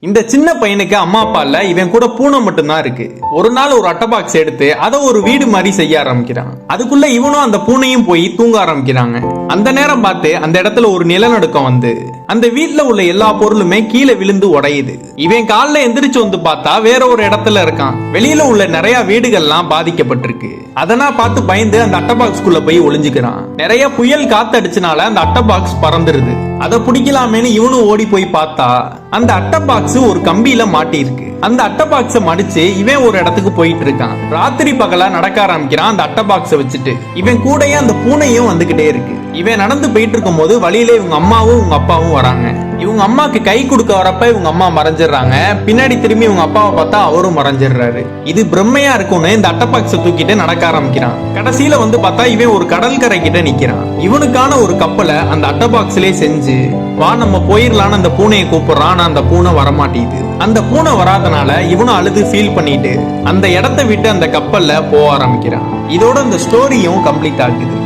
இந்த சின்ன பையனுக்கு அம்மா அப்பா இல்ல, இவன் கூட பூனை மட்டும்தான் இருக்கு. ஒரு நாள் ஒரு அட்டை பாக்ஸ் எடுத்து அதை ஒரு வீடு மாதிரி செய்ய ஆரம்பிக்கிறான். அதுக்குள்ள இவனும் அந்த பூனையும் போய் தூங்க ஆரம்பிக்கிறாங்க. அந்த நேரம் பார்த்து அந்த இடத்துல ஒரு நிலநடுக்கம் வந்து அந்த வீட்டுல உள்ள எல்லா பொருளுமே கீழே விழுந்து உடையுது. இவன் காலில் எந்திரிச்சு வந்து பார்த்தா வேற ஒரு இடத்துல இருக்கான். வெளியில உள்ள நிறைய வீடுகள்லாம் பாதிக்கப்பட்டிருக்கு. அதனா பார்த்து பயந்து அந்த அட்டை பாக்ஸ்குள்ள போய் ஒளிஞ்சுக்கிறான். நிறைய புயல் காத்தடிச்சனால அந்த அட்டை பாக்ஸ் பறந்துருது. அதை பிடிக்கலாமேன்னு இவனும் ஓடி போய் பார்த்தா அந்த அட்டை பாக்ஸ் ஒரு கம்பியில மாட்டி இருக்கு. அந்த அட்டை பாக்ஸ மடிச்சு இவன் ஒரு இடத்துக்கு போயிட்டு இருக்கான். ராத்திரி பகலா நடக்க ஆரம்பிக்கிறான். அந்த அட்டை பாக்ஸ வச்சுட்டு இவன் கூடயே அந்த பூனையும் வந்துகிட்டே இருக்கு. இவன் நடந்து போயிட்டு இருக்கும் போது வழியில இவங்க அம்மாவும் இவங்க அப்பாவும் வராங்க. இவங்க அம்மாக்கு கை கொடுக்க வரப்ப இவங்க அம்மா மறைஞ்சிடறாங்க. பின்னாடி திரும்பி இவங்க அப்பாவை பார்த்தா அவரும் மறைஞ்சிடுறாரு. இது பிரம்மையா இருக்கும்னு இந்த அட்டை பாக்ஸ தூக்கிட்டு நடக்க ஆரம்பிக்கிறான். கடைசியில வந்து பார்த்தா இவன் ஒரு கடற்கரை கிட்ட நிக்கிறான். இவனுக்கான ஒரு கப்பலை அந்த அட்டை பாக்ஸ்லயே செஞ்சு வா நம்ம போயிடலான்னு அந்த பூனையை கூப்பிடுறான். ஆனா அந்த பூனை வரமாட்டேங்குது. அந்த பூனை வராதனால இவனும் அழுது ஃபீல் பண்ணிட்டு அந்த இடத்தை விட்டு அந்த கப்பல்ல போக ஆரம்பிக்கிறான். இதோட இந்த ஸ்டோரியும் கம்ப்ளீட் ஆகுது.